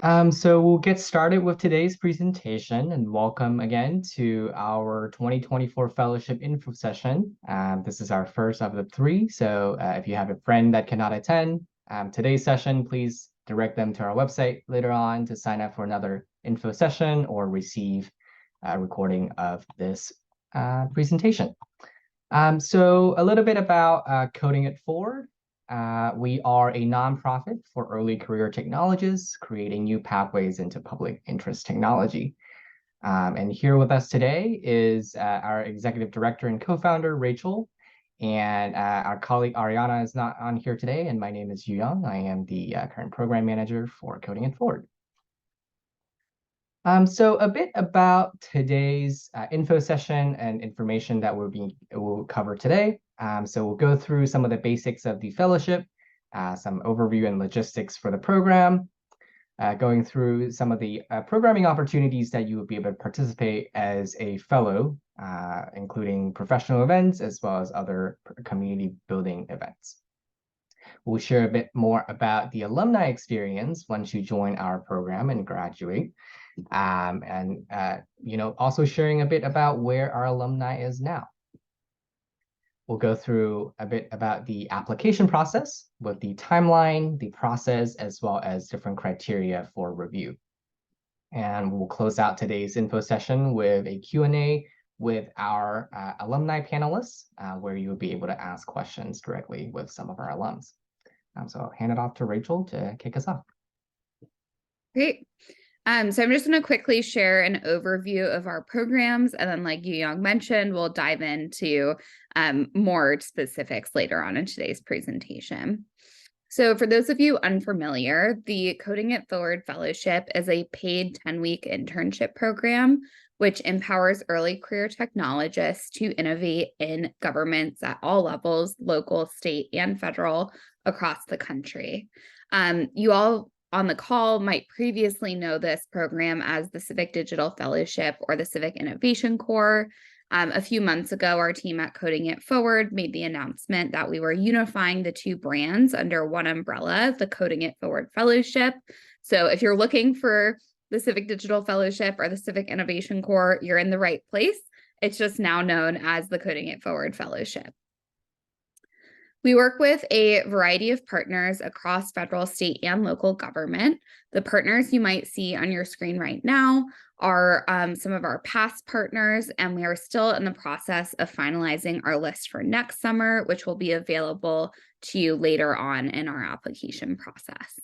So we'll get started with today's presentation and welcome again to our 2024 Fellowship Info Session. This is our first of the three, so if you have a friend that cannot attend today's session, please direct them to our website later on to sign up for another info session or receive a recording of this presentation. So a little bit about Coding It Forward. We are a nonprofit for early career technologists, creating new pathways into public interest technology. And here with us today is our executive director and co-founder, Rachel. And our colleague Ariana is not on here today. And my name is Yu Young. I am the current program manager for Coding It Forward. So a bit about today's info session and information that we'll cover today. So we'll go through some of the basics of the fellowship, some overview and logistics for the program, going through some of the programming opportunities that you will be able to participate as a fellow, including professional events as well as other community building events. We'll share a bit more about the alumni experience once you join our program and graduate. And also sharing a bit about where our alumni is now. We'll go through a bit about the application process with the timeline, the process, as well as different criteria for review. And we'll close out today's info session with a Q&A with our alumni panelists, where you'll be able to ask questions directly with some of our alums. So I'll hand it off to Rachel to kick us off. Great. So I'm just going to quickly share an overview of our programs, and then like Yu Young mentioned, we'll dive into more specifics later on in today's presentation. So for those of you unfamiliar, the Coding It Forward Fellowship is a paid 10-week internship program which empowers early career technologists to innovate in governments at all levels, local, state, and federal across the country. You all on the call might previously know this program as the Civic Digital Fellowship or the Civic Innovation Corps. A few months ago, our team at Coding It Forward made the announcement that we were unifying the two brands under one umbrella, the Coding It Forward Fellowship. So if you're looking for the Civic Digital Fellowship or the Civic Innovation Corps, you're in the right place. It's just now known as the Coding It Forward Fellowship. We work with a variety of partners across federal, state, and local government. The partners you might see on your screen right now are some of our past partners, and we are still in the process of finalizing our list for next summer, which will be available to you later on in our application process.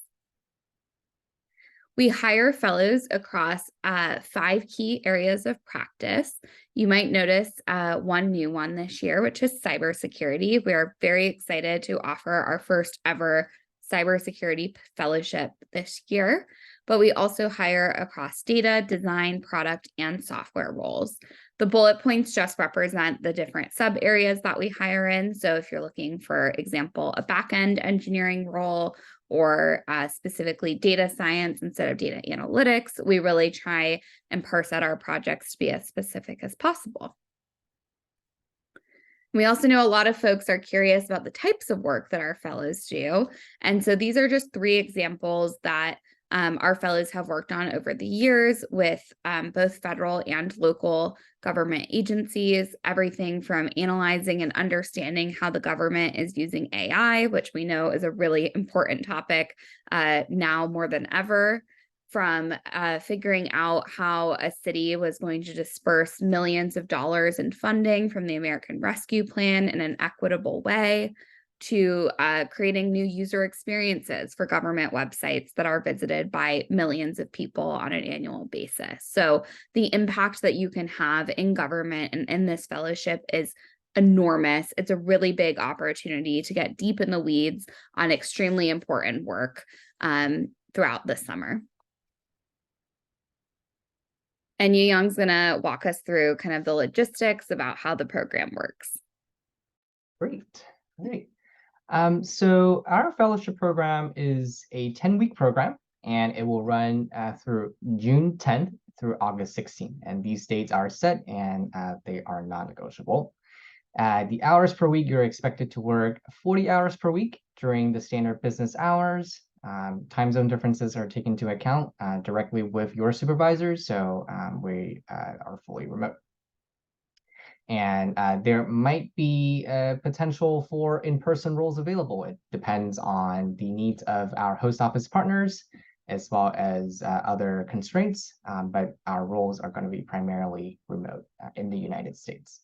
We hire fellows across 5 key areas of practice. You might notice one new one this year, which is cybersecurity. We are very excited to offer our first ever cybersecurity fellowship this year, but we also hire across data, design, product, and software roles. The bullet points just represent the different sub areas that we hire in. So if you're looking, for example, a back-end engineering role, or specifically data science instead of data analytics, we really try and parse out our projects to be as specific as possible. We also know a lot of folks are curious about the types of work that our fellows do. And so these are just 3 examples that our fellows have worked on over the years with both federal and local government agencies, everything from analyzing and understanding how the government is using AI, which we know is a really important topic now more than ever, from figuring out how a city was going to disperse millions of dollars in funding from the American Rescue Plan in an equitable way, to creating new user experiences for government websites that are visited by millions of people on an annual basis. So the impact that you can have in government and in this fellowship is enormous. It's a really big opportunity to get deep in the weeds on extremely important work throughout the summer. And Yu Young's gonna walk us through kind of the logistics about how the program works. Great. So our fellowship program is a 10-week program, and it will run through June 10th through August 16th. And these dates are set, and they are non-negotiable. The hours per week, you're expected to work 40 hours per week during the standard business hours. Time zone differences are taken into account directly with your supervisors, so we are fully remote. And there might be a potential for in-person roles available. It depends on the needs of our host office partners as well as other constraints, but our roles are going to be primarily remote in the United States.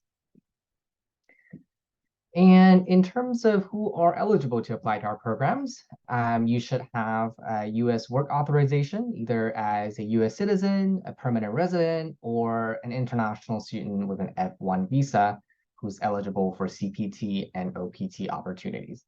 And in terms of who are eligible to apply to our programs, you should have a US work authorization, either as a US citizen, a permanent resident, or an international student with an F1 visa who's eligible for CPT and OPT opportunities.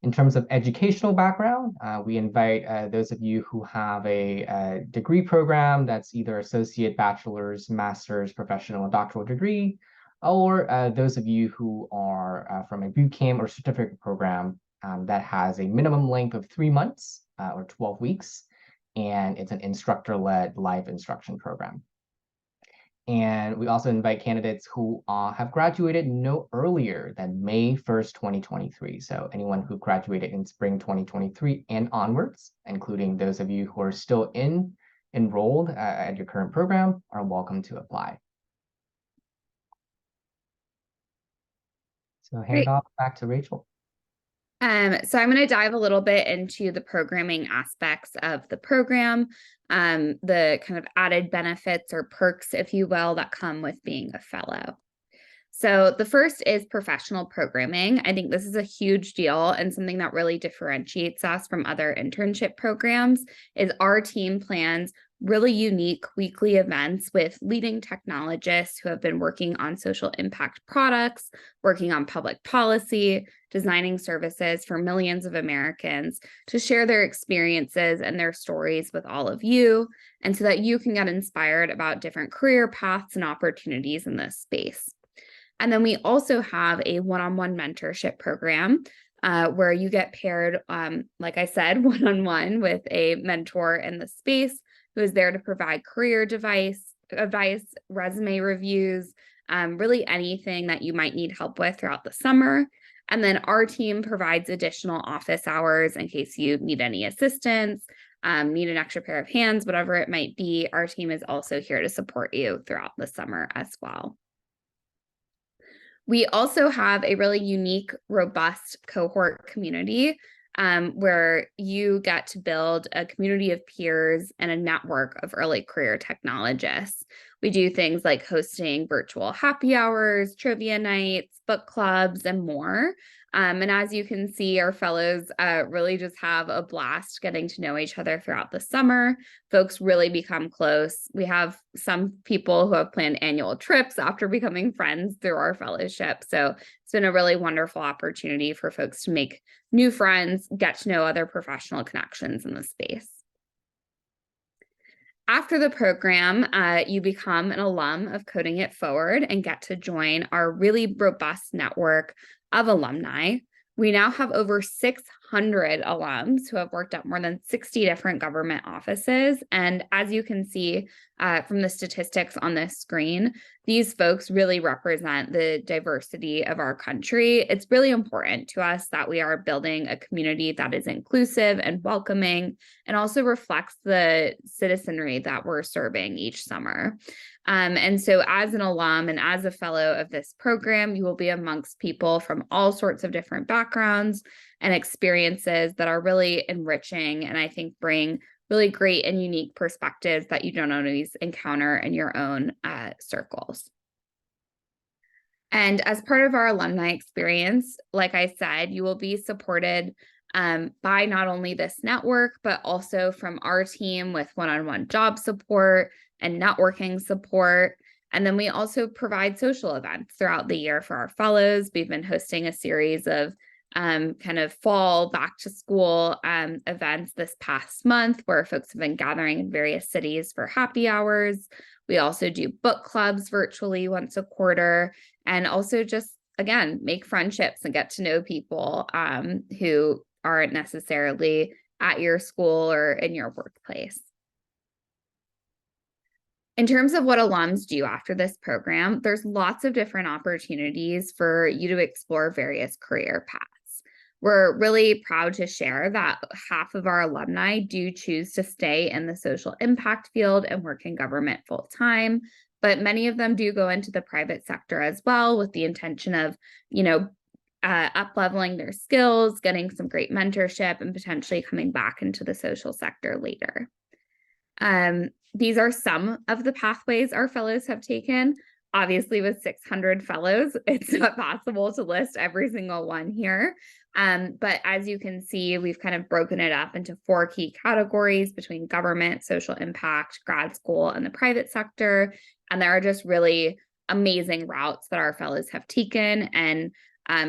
In terms of educational background, we invite those of you who have a degree program that's either associate, bachelor's, master's, professional, and doctoral degree, or those of you who are from a boot camp or certificate program that has a minimum length of 3 months or 12 weeks, and it's an instructor-led live instruction program. And we also invite candidates who have graduated no earlier than May 1st, 2023. So anyone who graduated in spring 2023 and onwards, including those of you who are still enrolled at your current program, are welcome to apply. So hand it off back to Rachel. So I'm going to dive a little bit into the programming aspects of the program, the kind of added benefits or perks, if you will, that come with being a fellow. So the first is professional programming. I think this is a huge deal and something that really differentiates us from other internship programs is our team plans really unique weekly events with leading technologists who have been working on social impact products, working on public policy, designing services for millions of Americans to share their experiences and their stories with all of you, and so that you can get inspired about different career paths and opportunities in this space. And then we also have a one-on-one mentorship program where you get paired, like I said, one-on-one with a mentor in the space who is there to provide career advice, resume reviews, really anything that you might need help with throughout the summer. And then our team provides additional office hours in case you need any assistance, need an extra pair of hands, whatever it might be. Our team is also here to support you throughout the summer as well. We also have a really unique, robust cohort community where you get to build a community of peers and a network of early career technologists. We do things like hosting virtual happy hours, trivia nights, book clubs, and more. And as you can see, our fellows really just have a blast getting to know each other throughout the summer. Folks really become close. We have some people who have planned annual trips after becoming friends through our fellowship. So it's been a really wonderful opportunity for folks to make new friends, get to know other professional connections in the space. After the program, you become an alum of Coding It Forward and get to join our really robust network of alumni. We now have over 600 alums who have worked at more than 60 different government offices. And as you can see from the statistics on this screen, these folks really represent the diversity of our country. It's really important to us that we are building a community that is inclusive and welcoming and also reflects the citizenry that we're serving each summer. And so as an alum and as a fellow of this program, you will be amongst people from all sorts of different backgrounds and experiences that are really enriching and I think bring really great and unique perspectives that you don't always encounter in your own circles. And as part of our alumni experience, like I said, you will be supported by not only this network, but also from our team with one-on-one job support and networking support. And then we also provide social events throughout the year for our fellows. We've been hosting a series of kind of fall back to school events this past month where folks have been gathering in various cities for happy hours. We also do book clubs virtually once a quarter and also just, again, make friendships and get to know people who aren't necessarily at your school or in your workplace. In terms of what alums do after this program, there's lots of different opportunities for you to explore various career paths. We're really proud to share that half of our alumni do choose to stay in the social impact field and work in government full time, but many of them do go into the private sector as well with the intention of, up-leveling their skills, getting some great mentorship, and potentially coming back into the social sector later. These are some of the pathways our fellows have taken. Obviously, with 600 fellows, it's not possible to list every single one here. But as you can see, we've kind of broken it up into 4 key categories between government, social impact, grad school, and the private sector. And there are just really amazing routes that our fellows have taken and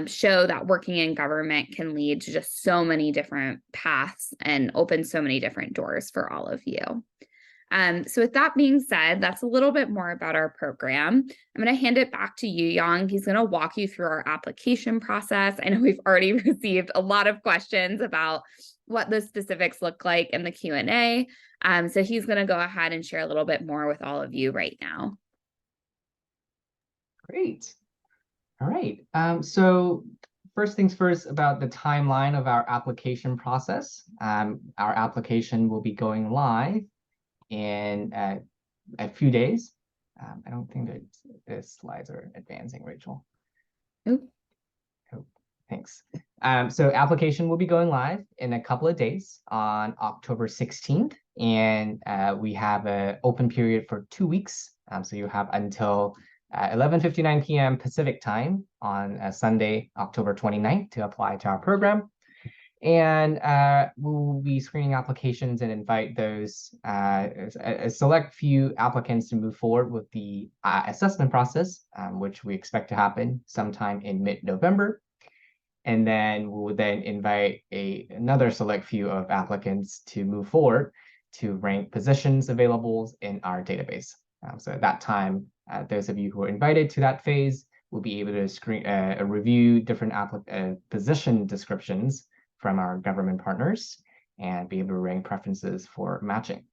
show that working in government can lead to just so many different paths and open so many different doors for all of you. So with that being said, that's a little bit more about our program. I'm going to hand it back to Yu Yang. He's going to walk you through our application process. I know we've already received a lot of questions about what the specifics look like in the Q&A. So he's going to go ahead and share a little bit more with all of you right now. Great. All right. So first things first about the timeline of our application process. Our application will be going live in a few days. I don't think that the slides are advancing, Rachel. Oop. Oh, thanks. So application will be going live in a couple of days on October 16th, and we have an open period for 2 weeks. So you have until 11:59 p.m. Pacific time on Sunday, October 29th to apply to our program. And we'll be screening applications and invite those a select few applicants to move forward with the assessment process, which we expect to happen sometime in mid-November. And then we'll then invite another select few of applicants to move forward to rank positions available in our database. So at that time, those of you who are invited to that phase will be able to screen review different position descriptions from our government partners and be able to rank preferences for matching.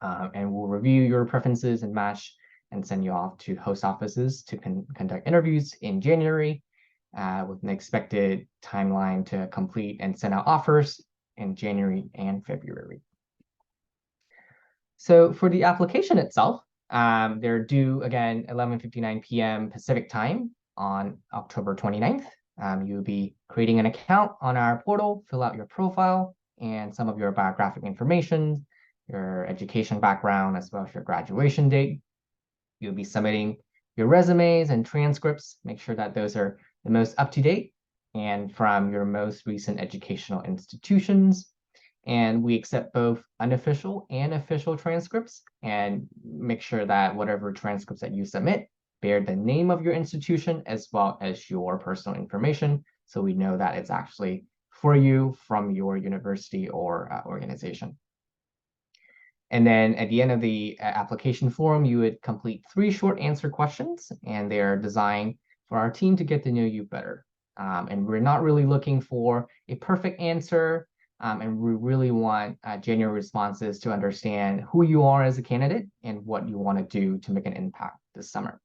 And we'll review your preferences and match and send you off to host offices to conduct interviews in January with an expected timeline to complete and send out offers in January and February. So for the application itself, they're due again 11:59 p.m. Pacific time on October 29th. You'll be creating an account on our portal, fill out your profile and some of your biographic information, your education background, as well as your graduation date. You'll be submitting your resumes and transcripts. Make sure that those are the most up-to-date and from your most recent educational institutions. And we accept both unofficial and official transcripts, and make sure that whatever transcripts that you submit bear the name of your institution as well as your personal information, so we know that it's actually for you from your university or organization. And then at the end of the application form, you would complete 3 short answer questions, and they are designed for our team to get to know you better. And we're not really looking for a perfect answer, and we really want genuine responses to understand who you are as a candidate and what you want to do to make an impact this summer.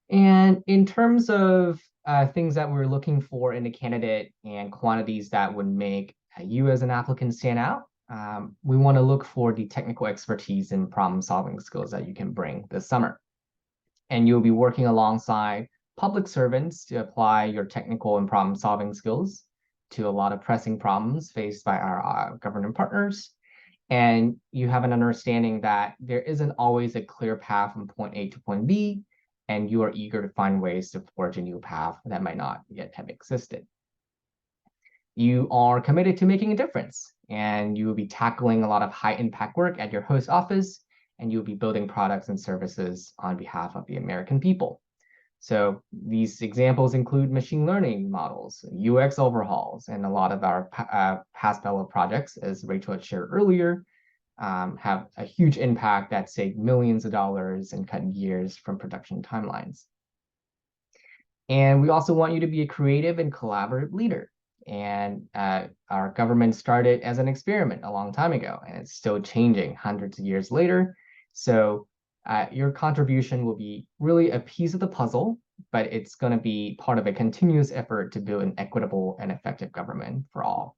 And in terms of things that we're looking for in a candidate and quantities that would make you as an applicant stand out, we want to look for the technical expertise and problem-solving skills that you can bring this summer. And you'll be working alongside public servants to apply your technical and problem-solving skills to a lot of pressing problems faced by our government partners. And you have an understanding that there isn't always a clear path from point A to point B, and you are eager to find ways to forge a new path that might not yet have existed. You are committed to making a difference, and you will be tackling a lot of high-impact work at your host office, and you'll be building products and services on behalf of the American people. So these examples include machine learning models, UX overhauls, and a lot of our past fellow projects, as Rachel had shared earlier, have a huge impact that save millions of dollars and cut years from production timelines. And we also want you to be a creative and collaborative leader. And our government started as an experiment a long time ago, and it's still changing hundreds of years later. So your contribution will be really a piece of the puzzle, but it's going to be part of a continuous effort to build an equitable and effective government for all.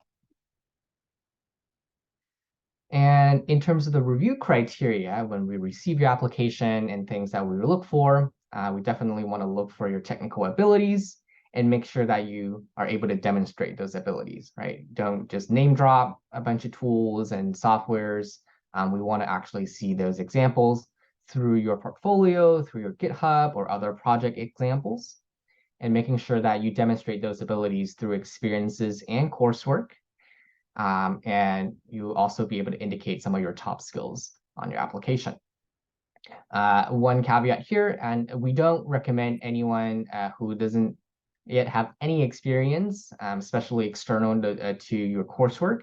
And in terms of the review criteria, when we receive your application and things that we look for, we definitely want to look for your technical abilities and make sure that you are able to demonstrate those abilities, right? Don't just name drop a bunch of tools and softwares. We want to actually see those examples through your portfolio, through your GitHub or other project examples, and making sure that you demonstrate those abilities through experiences and coursework. And you'll also be able to indicate some of your top skills on your application. One caveat here, and we don't recommend anyone who doesn't yet have any experience, especially external to your coursework,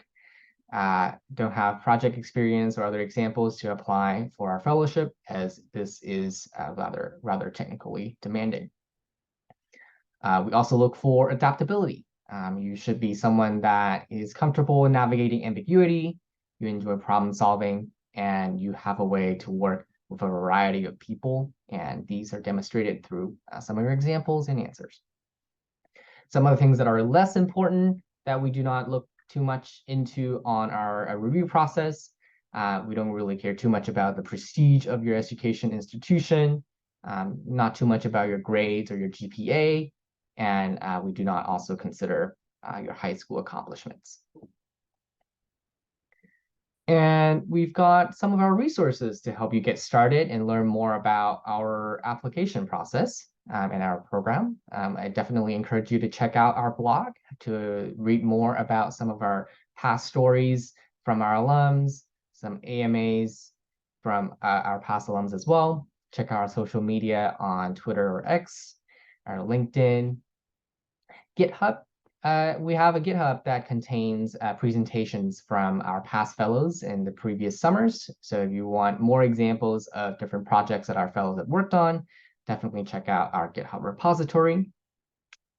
don't have project experience or other examples to apply for our fellowship, as this is rather technically demanding. We also look for adaptability. You should be someone that is comfortable in navigating ambiguity, you enjoy problem solving, and you have a way to work with a variety of people. And these are demonstrated through some of your examples and answers. Some of the things that are less important that we do not look too much into on our review process. We don't really care too much about the prestige of your education institution, not too much about your grades or your GPA, and we do not also consider your high school accomplishments. And we've got some of our resources to help you get started and learn more about our application process and our program. I definitely encourage you to check out our blog to read more about some of our past stories from our alums, some AMAs from our past alums as well. Check out our social media on Twitter or X, our LinkedIn, GitHub. We have a GitHub that contains presentations from our past fellows in the previous summers. So if you want more examples of different projects that our fellows have worked on, definitely check out our GitHub repository.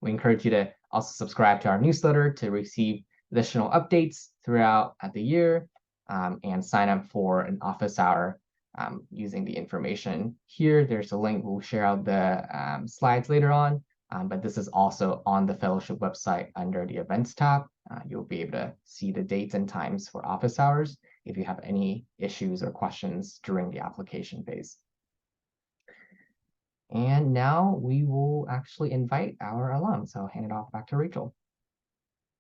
We encourage you to also subscribe to our newsletter to receive additional updates throughout the year, and sign up for an office hour using the information here. There's a link. We'll share out the slides later on. But this is also on the fellowship website under the events tab. You'll be able to see the dates and times for office hours if you have any issues or questions during the application phase. And now we will actually invite our alums. So I'll hand it off back to Rachel.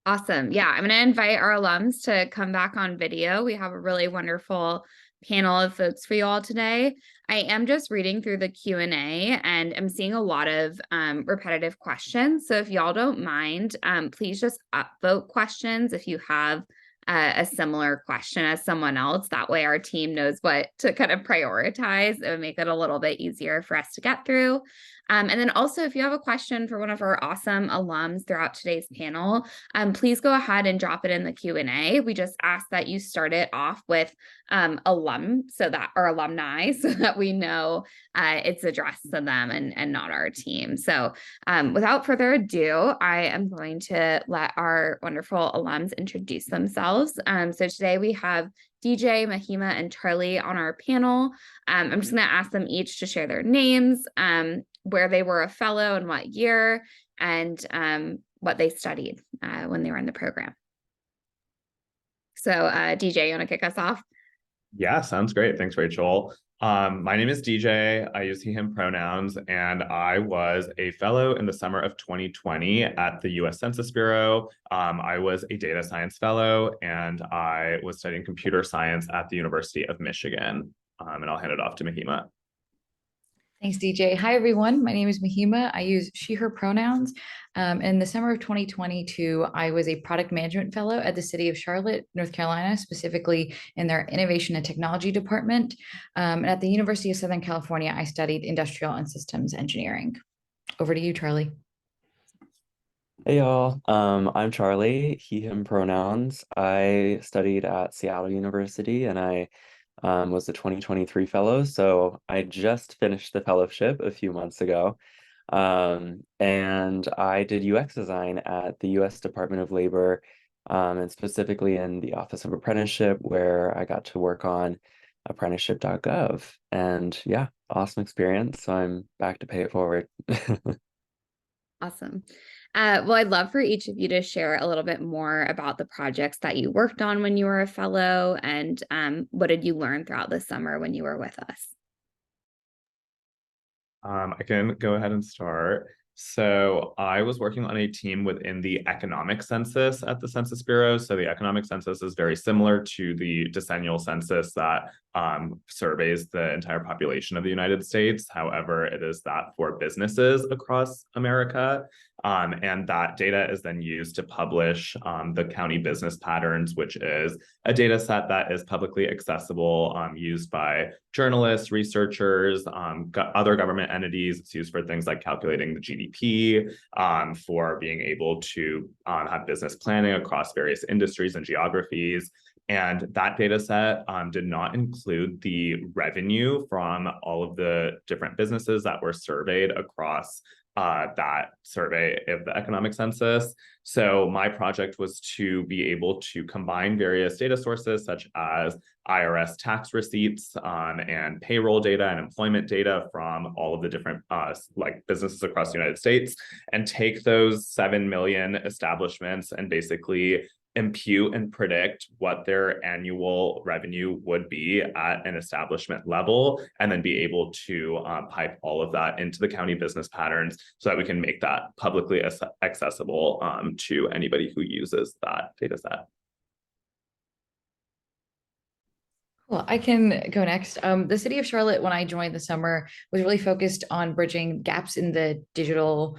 Awesome. Yeah, I'm going to invite our alums to come back on video. We have a really wonderful panel of folks for you all today. I am just reading through the Q&A and I'm seeing a lot of repetitive questions. So if y'all don't mind, please just upvote questions if you have a similar question as someone else. That way our team knows what to kind of prioritize. It would make it a little bit easier for us to get through. And then also, if you have a question for one of our awesome alums throughout today's panel, please go ahead and drop it in the Q&A. We just ask that you start it off with alum, so that or alumni, so that we know it's addressed to them and not our team. So without further ado, I am going to let our wonderful alums introduce themselves. So today we have DJ, Mahima, and Charlie on our panel. I'm just going to ask them each to share their names, where they were a fellow and what year, and what they studied when they were in the program. So DJ, you want to kick us off? Yeah, sounds great. Thanks, Rachel. My name is DJ. I use he, him pronouns, and I was a fellow in the summer of 2020 at the US Census Bureau. I was a data science fellow, and I was studying computer science at the University of Michigan. And I'll hand it off to Mahima. Thanks, DJ. Hi, everyone. My name is Mahima. I use she, her pronouns. In the summer of 2022, I was a product management fellow at the city of Charlotte, North Carolina, specifically in their innovation and technology department. And at the University of Southern California, I studied industrial and systems engineering. Over to you, Charlie. Hey y'all, I'm Charlie, he, him pronouns. I studied at Seattle University and I was the 2023 fellow. So I just finished the fellowship a few months ago. And I did UX design at the US Department of Labor, and specifically in the Office of Apprenticeship, where I got to work on apprenticeship.gov. And yeah, awesome experience. So I'm back to pay it forward. Awesome. Well, I'd love for each of you to share a little bit more about the projects that you worked on when you were a fellow, and what did you learn throughout the summer when you were with us? I can go ahead and start. So I was working on a team within the economic census at the Census Bureau. So the economic census is very similar to the decennial census that surveys the entire population of the United States. However, it is that for businesses across America. And that data is then used to publish the county business patterns, which is a data set that is publicly accessible, used by journalists, researchers, other government entities. It's used for things like calculating the GDP, for being able to have business planning across various industries and geographies. And that data set did not include the revenue from all of the different businesses that were surveyed across that survey of the economic census. So my project was to be able to combine various data sources such as IRS tax receipts and payroll data and employment data from all of the different like businesses across the United States, and take those 7 million establishments and basically impute and predict what their annual revenue would be at an establishment level, and then be able to pipe all of that into the county business patterns so that we can make that publicly accessible to anybody who uses that data set. Well, I can go next. The city of Charlotte, when I joined the summer, was really focused on bridging gaps in the digital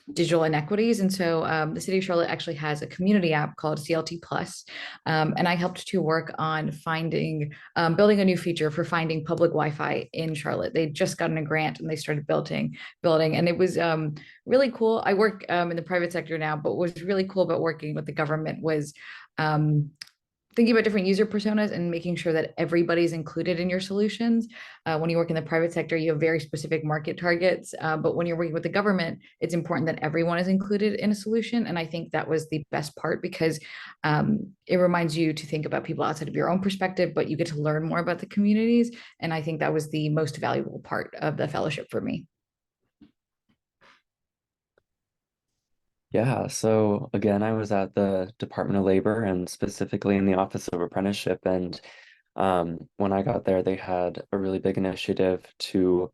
inequities. And so the city of Charlotte actually has a community app called CLT Plus. And I helped to work on building a new feature for finding public Wi-Fi in Charlotte. They just gotten a grant and they started building. And it was really cool. I work in the private sector now, but what was really cool about working with the government was thinking about different user personas and making sure that everybody's included in your solutions. When you work in the private sector, you have very specific market targets, but when you're working with the government, it's important that everyone is included in a solution. And I think that was the best part, because it reminds you to think about people outside of your own perspective, but you get to learn more about the communities. And I think that was the most valuable part of the fellowship for me. Yeah, so again, I was at the Department of Labor and specifically in the Office of Apprenticeship. And when I got there, they had a really big initiative to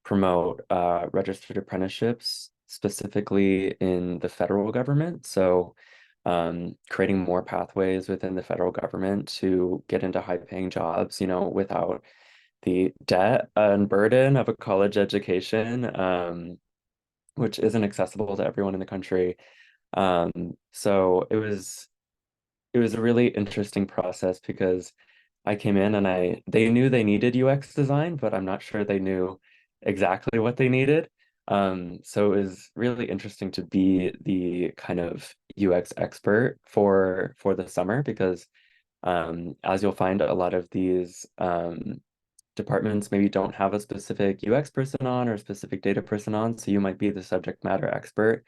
promote registered apprenticeships, specifically in the federal government. So creating more pathways within the federal government to get into high-paying jobs, without the debt and burden of a college education. Which isn't accessible to everyone in the country. So it was a really interesting process, because I came in and they knew they needed UX design, but I'm not sure they knew exactly what they needed. So it was really interesting to be the kind of UX expert for the summer, because as you'll find, a lot of these departments maybe don't have a specific UX person on or a specific data person on, so you might be the subject matter expert,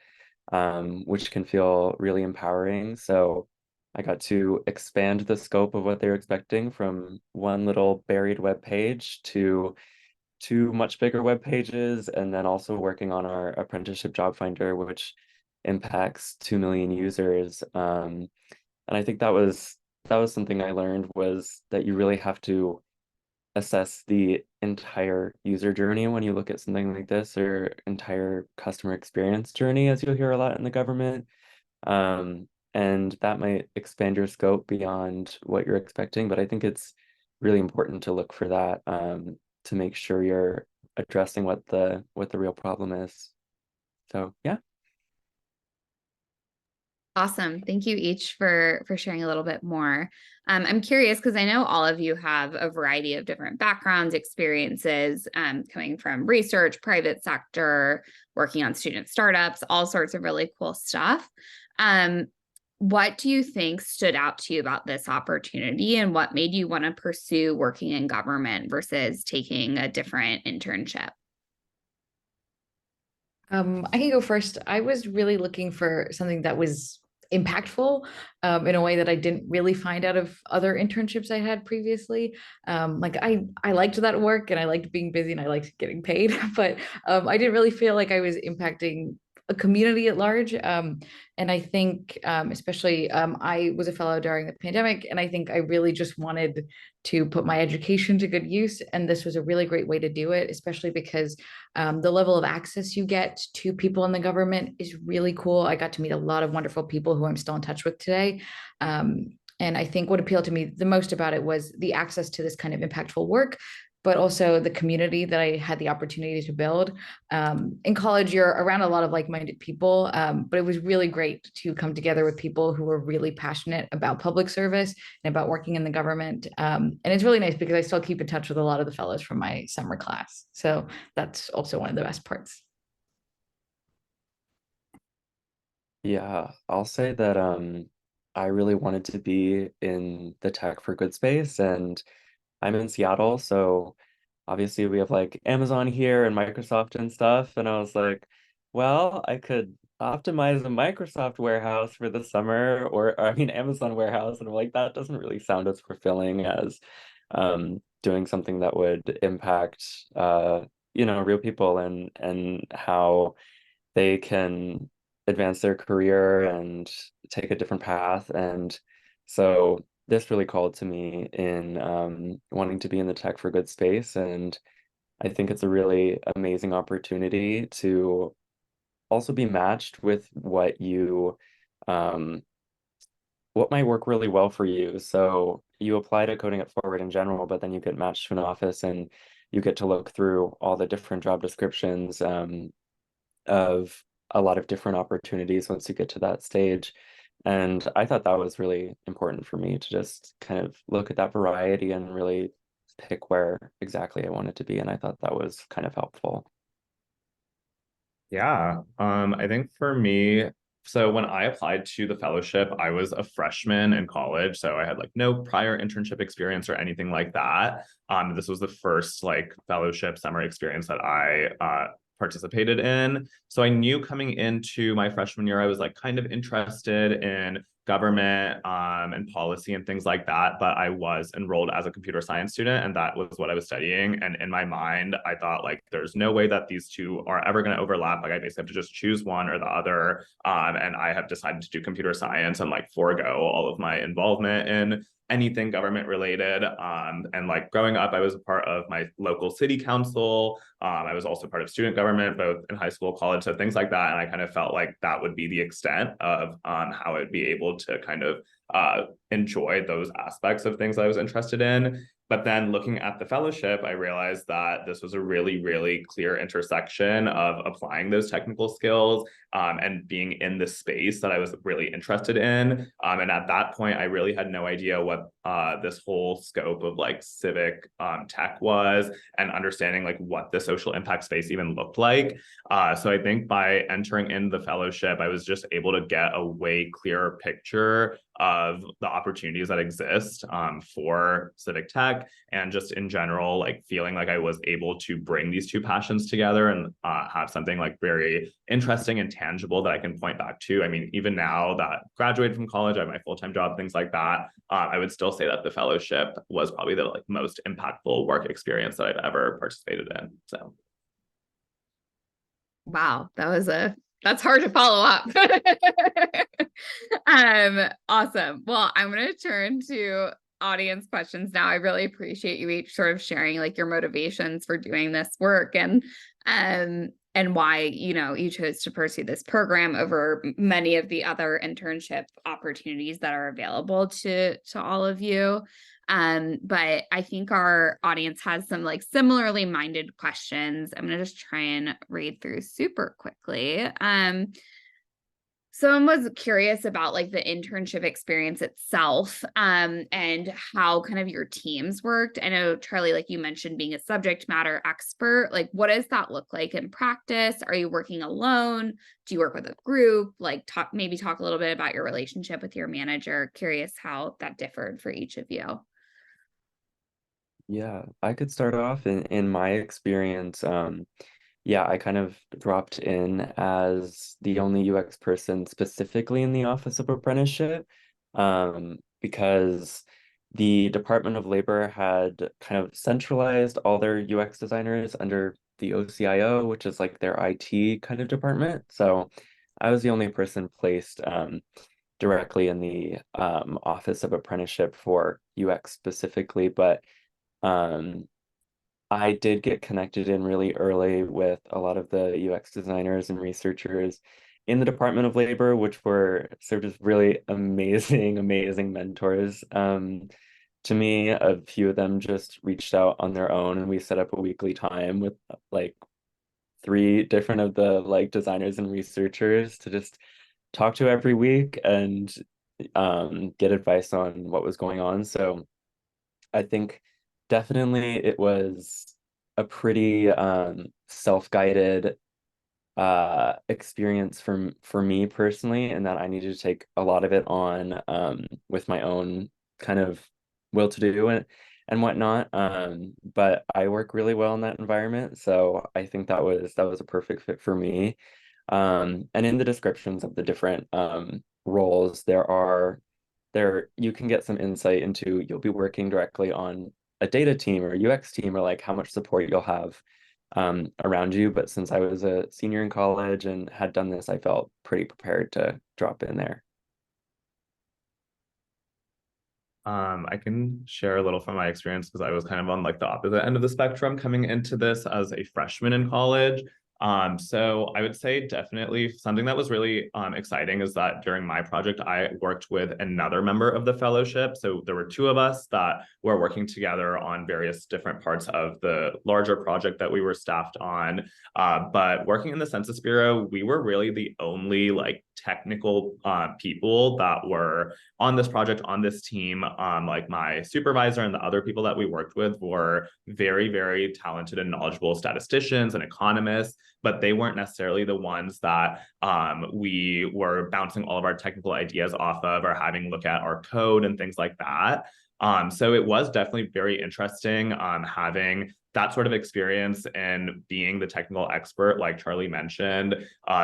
which can feel really empowering. So I got to expand the scope of what they're expecting from one little buried web page to two much bigger web pages, and then also working on our apprenticeship job finder, which impacts 2 million users. And I think that was something I learned, was that you really have to assess the entire user journey when you look at something like this, or entire customer experience journey, as you'll hear a lot in the government. And that might expand your scope beyond what you're expecting, but I think it's really important to look for that, to make sure you're addressing what the real problem is. So yeah. Awesome. Thank you each for sharing a little bit more. I'm curious, because I know all of you have a variety of different backgrounds, experiences, coming from research, private sector, working on student startups, all sorts of really cool stuff. What do you think stood out to you about this opportunity, and what made you want to pursue working in government versus taking a different internship? I can go first. I was really looking for something that was impactful in a way that I didn't really find out of other internships I had previously. Like I liked that work and I liked being busy and I liked getting paid, but I didn't really feel like I was impacting a community at large. And I think especially I was a fellow during the pandemic, and I think I really just wanted to put my education to good use. And this was a really great way to do it, especially because the level of access you get to people in the government is really cool. I got to meet a lot of wonderful people who I'm still in touch with today. And I think what appealed to me the most about it was the access to this kind of impactful work, but also the community that I had the opportunity to build. In college, you're around a lot of like-minded people, but it was really great to come together with people who were really passionate about public service and about working in the government. And it's really nice because I still keep in touch with a lot of the fellows from my summer class. So that's also one of the best parts. Yeah, I'll say that I really wanted to be in the tech for good space, and I'm in Seattle, so obviously we have like Amazon here and Microsoft and stuff. And I was like, well, I could optimize a Microsoft warehouse for the summer, or I mean Amazon warehouse. And I'm like, that doesn't really sound as fulfilling as doing something that would impact real people and how they can advance their career and take a different path. And so this really called to me in wanting to be in the tech for good space. And I think it's a really amazing opportunity to also be matched with what might work really well for you. So you apply to Coding It Forward in general, but then you get matched to an office and you get to look through all the different job descriptions of a lot of different opportunities once you get to that stage. And I thought that was really important for me to just kind of look at that variety and really pick where exactly I wanted to be. And I thought that was kind of helpful. Yeah, I think for me, so when I applied to the fellowship, I was a freshman in college, so I had like no prior internship experience or anything like that. This was the first like fellowship summer experience that I participated in. So I knew coming into my freshman year, I was like kind of interested in government and policy and things like that, but I was enrolled as a computer science student, and that was what I was studying. And in my mind, I thought like there's no way that these two are ever going to overlap. Like I basically have to just choose one or the other. And I have decided to do computer science and like forego all of my involvement in anything government related. And like growing up, I was a part of my local city council. I was also part of student government, both in high school, college, so things like that. And I kind of felt like that would be the extent of how I'd be able to kind of enjoy those aspects of things that I was interested in. But then looking at the fellowship, I realized that this was a really, really clear intersection of applying those technical skills and being in the space that I was really interested in. And at that point, I really had no idea what this whole scope of like civic tech was, and understanding like what the social impact space even looked like. So I think by entering in the fellowship, I was just able to get a way clearer picture of the opportunities that exist for civic tech, and just in general, like feeling like I was able to bring these two passions together and have something like very interesting and tangible that I can point back to. I mean, even now that I graduated from college, I have my full-time job, things like that. I would still say that the fellowship was probably the like most impactful work experience that I've ever participated in. So. Wow, that's hard to follow up. Awesome. Well, I'm going to turn to audience questions now. I really appreciate you each sort of sharing like your motivations for doing this work and why, you chose to pursue this program over many of the other internship opportunities that are available to all of you. But I think our audience has some like similarly minded questions. I'm going to just try and read through super quickly. Someone was curious about like the internship experience itself, and how kind of your teams worked. I know, Charlie, like you mentioned being a subject matter expert, like what does that look like in practice? Are you working alone? Do you work with a group? Like talk a little bit about your relationship with your manager. Curious how that differed for each of you. Yeah, I could start off in my experience. yeah, I kind of dropped in as the only UX person specifically in the Office of Apprenticeship, because the Department of Labor had kind of centralized all their UX designers under the OCIO, which is like their IT kind of department. So I was the only person placed directly in the Office of Apprenticeship for UX specifically, but um, I did get connected in really early with a lot of the UX designers and researchers in the Department of Labor, which were served as really amazing, amazing mentors. To me, a few of them just reached out on their own, and we set up a weekly time with like three different of the like designers and researchers to just talk to every week and get advice on what was going on. So I think definitely it was a pretty self-guided experience for me personally, and that I needed to take a lot of it on with my own kind of will to do and whatnot. But I work really well in that environment, so I think that was a perfect fit for me. And in the descriptions of the different roles, there you can get some insight into you'll be working directly on a data team or UX team, or like how much support you'll have around you. But since I was a senior in college and had done this, I felt pretty prepared to drop in there. I can share a little from my experience because I was kind of on like the opposite end of the spectrum coming into this as a freshman in college. So I would say definitely something that was really exciting is that during my project, I worked with another member of the fellowship. So there were two of us that were working together on various different parts of the larger project that we were staffed on. But working in the Census Bureau, we were really the only like technical people that were on this project, on this team. Like my supervisor and the other people that we worked with were very, very talented and knowledgeable statisticians and economists, but they weren't necessarily the ones that we were bouncing all of our technical ideas off of or having look at our code and things like that. So it was definitely very interesting having that sort of experience and being the technical expert, like Charlie mentioned,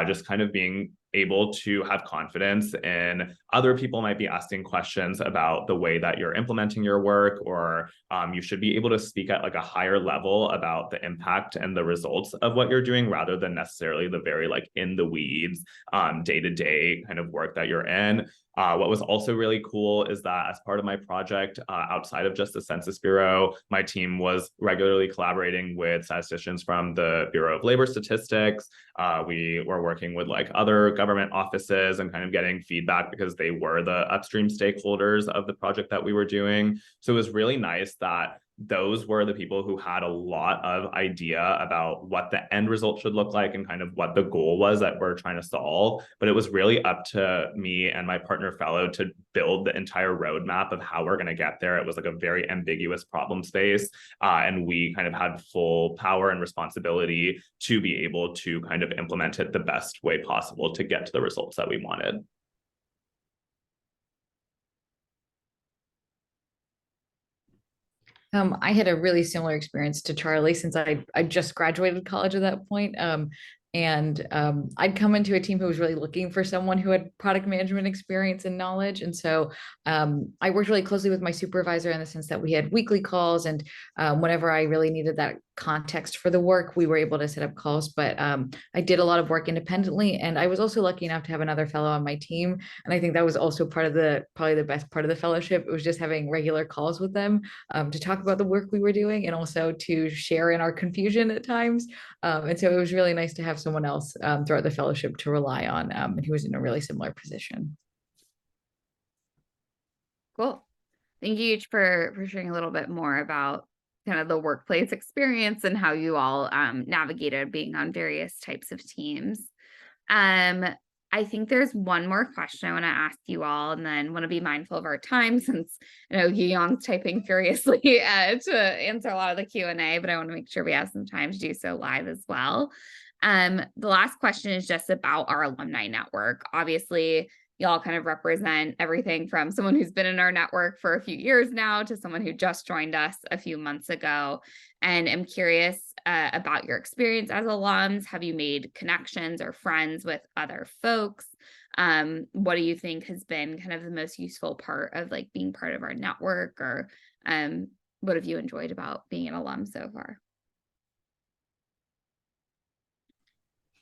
just kind of being able to have confidence in other people might be asking questions about the way that you're implementing your work, or you should be able to speak at like a higher level about the impact and the results of what you're doing rather than necessarily the very like in the weeds day-to-day kind of work that you're in. What was also really cool is that as part of my project, outside of just the Census Bureau, my team was regularly collaborating with statisticians from the Bureau of Labor Statistics. We were working with like other government offices and kind of getting feedback because they were the upstream stakeholders of the project that we were doing. So it was really nice that those were the people who had a lot of idea about what the end result should look like and kind of what the goal was that we're trying to solve. But it was really up to me and my partner fellow to build the entire roadmap of how we're going to get there. It was like a very ambiguous problem space. And we kind of had full power and responsibility to be able to kind of implement it the best way possible to get to the results that we wanted. I had a really similar experience to Charlie since I just graduated college at that point. And I'd come into a team who was really looking for someone who had product management experience and knowledge. And so I worked really closely with my supervisor in the sense that we had weekly calls, and whenever I really needed that context for the work, we were able to set up calls. But I did a lot of work independently, and I was also lucky enough to have another fellow on my team. And I think that was also part of probably the best part of the fellowship. It was just having regular calls with them to talk about the work we were doing and also to share in our confusion at times. And so it was really nice to have someone else throughout the fellowship to rely on, and who was in a really similar position. Cool. Thank you each for sharing a little bit more about kind of the workplace experience and how you all navigated being on various types of teams. I think there's one more question I want to ask you all, and then want to be mindful of our time since I know Young's typing furiously to answer a lot of the Q&A, but I want to make sure we have some time to do so live as well. The last question is just about our alumni network. Obviously, y'all kind of represent everything from someone who's been in our network for a few years now to someone who just joined us a few months ago. And I'm curious about your experience as alums. Have you made connections or friends with other folks? What do you think has been kind of the most useful part of like being part of our network, or what have you enjoyed about being an alum so far?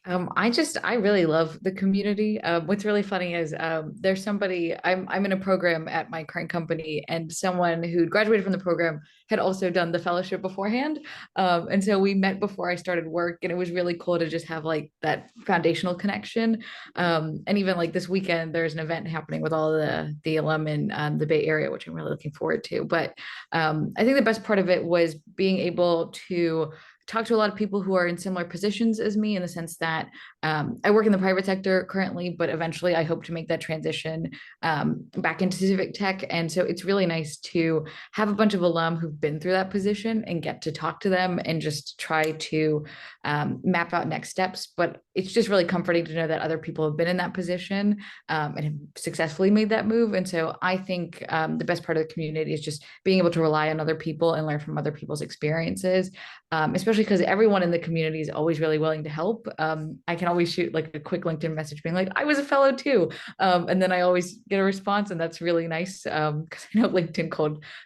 I really love the community. What's really funny is there's somebody I'm in a program at my current company, and someone who graduated from the program had also done the fellowship beforehand. And so we met before I started work, and it was really cool to just have like that foundational connection. And even like this weekend, there's an event happening with all the alum in the Bay Area, which I'm really looking forward to. But I think the best part of it was being able to talk to a lot of people who are in similar positions as me, in the sense that I work in the private sector currently, but eventually I hope to make that transition back into civic tech. And so it's really nice to have a bunch of alum who've been through that position and get to talk to them and just try to map out next steps. But it's just really comforting to know that other people have been in that position and have successfully made that move. And so I think the best part of the community is just being able to rely on other people and learn from other people's experiences, especially because everyone in the community is always really willing to help. I can always shoot like a quick LinkedIn message being like, I was a fellow too. And then I always get a response, and that's really nice, because I know LinkedIn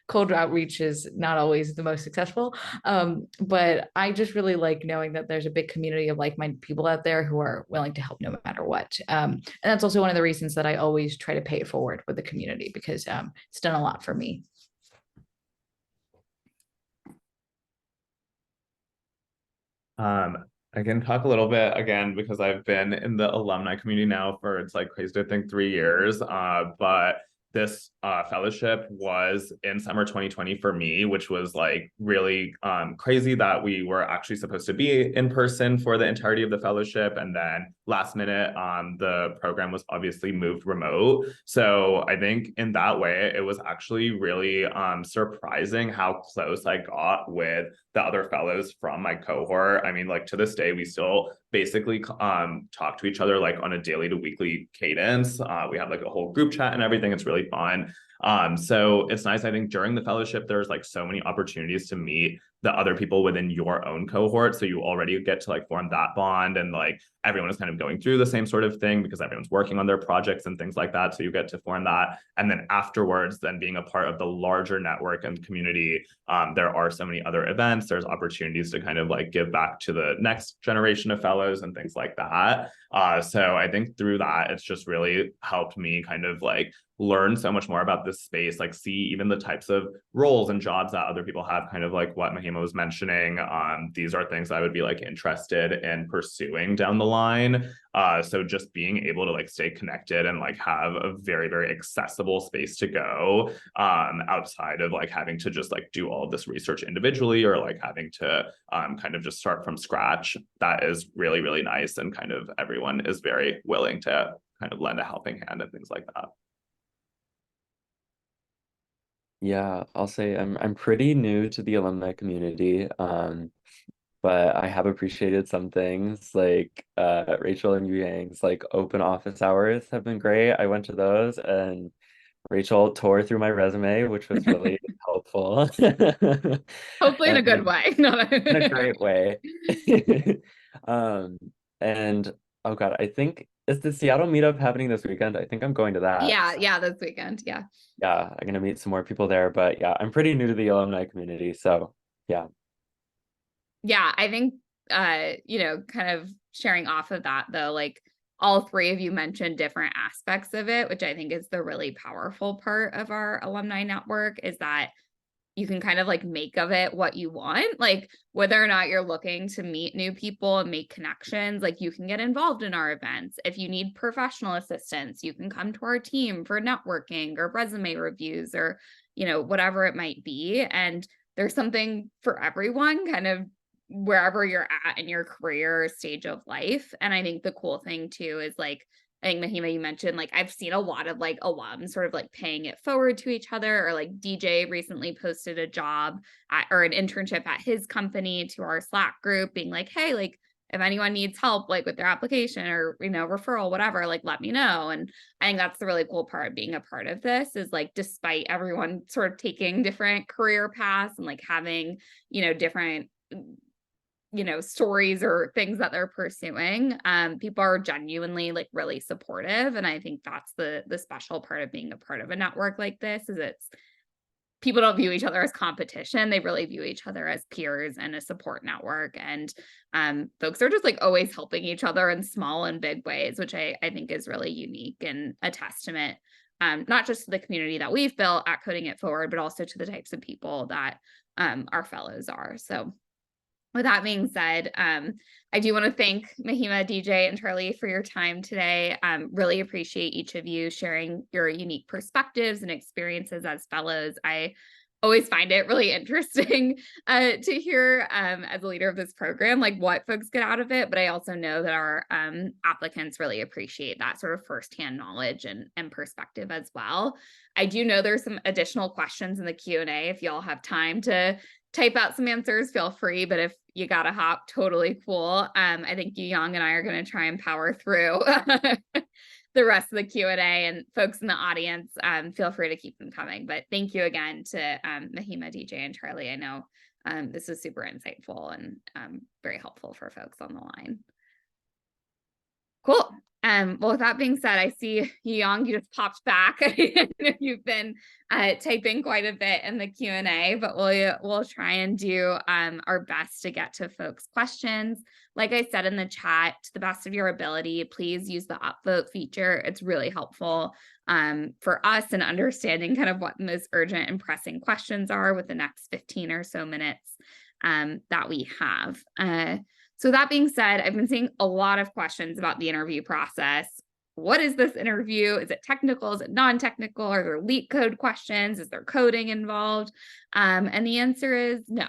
cold outreach is not always the most successful. But I just really like knowing that there's a big community of like-minded people out there who are willing to help no matter what. And that's also one of the reasons that I always try to pay it forward with the community, because it's done a lot for me. I can talk a little bit again because I've been in the alumni community now for, it's like crazy to think, 3 years. But this fellowship was in summer 2020 for me, which was like really crazy that we were actually supposed to be in person for the entirety of the fellowship. And then last minute, the program was obviously moved remote. So I think in that way, it was actually really surprising how close I got with the other fellows from my cohort. I mean, like to this day, we still basically talk to each other like on a daily to weekly cadence. We have like a whole group chat and everything. It's really fun. So it's nice. I think during the fellowship, there's like so many opportunities to meet the other people within your own cohort. So you already get to like form that bond, and like everyone is kind of going through the same sort of thing because everyone's working on their projects and things like that. So you get to form that. And then afterwards, then being a part of the larger network and community, there are so many other events. There's opportunities to kind of like give back to the next generation of fellows and things like that. So I think through that, it's just really helped me kind of like learn so much more about this space, like see even the types of roles and jobs that other people have, kind of like what Mahima was mentioning. These are things I would be like interested in pursuing down the line. So just being able to like stay connected and like have a very, very accessible space to go outside of like having to just like do all of this research individually, or like having to kind of just start from scratch. That is really, really nice. And kind of everyone is very willing to kind of lend a helping hand and things like that. Yeah, I'll say I'm pretty new to the alumni community, but I have appreciated some things like Rachel and Yu Yang's like open office hours have been great. I went to those, and Rachel tore through my resume, which was really helpful. Hopefully in a good And way. in a great way. And oh God, I think is the Seattle meetup happening this weekend? I think I'm going to that. Yeah, this weekend. Yeah. Yeah, I'm gonna meet some more people there, but yeah, I'm pretty new to the alumni community, so yeah. Yeah, I think kind of sharing off of that though, like all three of you mentioned different aspects of it, which I think is the really powerful part of our alumni network, is that you can kind of like make of it what you want, like whether or not you're looking to meet new people and make connections, like you can get involved in our events. If you need professional assistance, you can come to our team for networking or resume reviews or, whatever it might be. And there's something for everyone kind of wherever you're at in your career stage of life. And I think the cool thing too is like, I think Mahima, you mentioned like I've seen a lot of like alums sort of like paying it forward to each other, or like DJ recently posted a job or an internship at his company to our Slack group being like, hey, like if anyone needs help, like with their application or, referral, whatever, like, let me know. And I think that's the really cool part of being a part of this is like, despite everyone sort of taking different career paths and like having, different stories or things that they're pursuing, people are genuinely like really supportive. And I think that's the special part of being a part of a network like this is people don't view each other as competition. They really view each other as peers and a support network. And folks are just like always helping each other in small and big ways, which I think is really unique and a testament, not just to the community that we've built at Coding It Forward, but also to the types of people that our fellows are. So with that being said, I do want to thank Mahima, DJ, and Charlie for your time today. Really appreciate each of you sharing your unique perspectives and experiences as fellows. I always find it really interesting to hear as a leader of this program, like what folks get out of it. But I also know that our applicants really appreciate that sort of firsthand knowledge and perspective as well. I do know there's some additional questions in the Q&A. If y'all have time to type out some answers, feel free. But if you gotta hop, totally cool. I think Yu Yang and I are going to try and power through the rest of the Q&A, and folks in the audience, feel free to keep them coming. But thank you again to Mahima, DJ, and Charlie. I know this was super insightful and very helpful for folks on the line. Cool. Well, with that being said, I see Yu Yang, you just popped back. You've been typing quite a bit in the Q&A, but we'll try and do our best to get to folks' questions. Like I said in the chat, to the best of your ability, please use the upvote feature. It's really helpful for us in understanding kind of what the most urgent and pressing questions are with the next 15 or so minutes that we have. So that being said, I've been seeing a lot of questions about the interview process. What is this interview? Is it technical? Is it non-technical? Are there leak code questions? Is there coding involved? And the answer is no.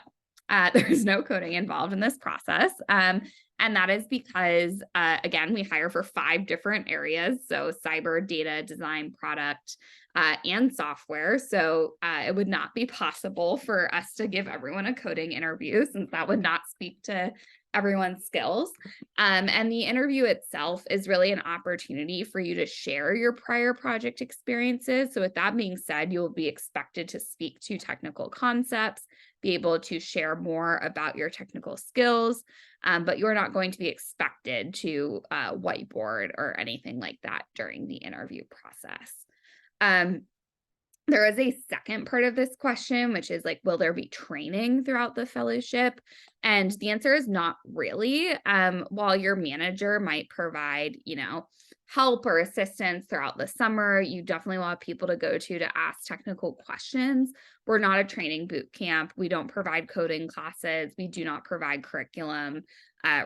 There's no coding involved in this process. And that is because, again, we hire for 5 different areas. So cyber, data, design, product, and software. So it would not be possible for us to give everyone a coding interview, since that would not speak to everyone's skills. And the interview itself is really an opportunity for you to share your prior project experiences. So with that being said, you will be expected to speak to technical concepts, be able to share more about your technical skills, but you're not going to be expected to whiteboard or anything like that during the interview process. There is a second part of this question, which is like, will there be training throughout the fellowship? And the answer is not really. While your manager might provide, help or assistance throughout the summer, you definitely will have people to go to ask technical questions. We're not a training boot camp. We don't provide coding classes. We do not provide curriculum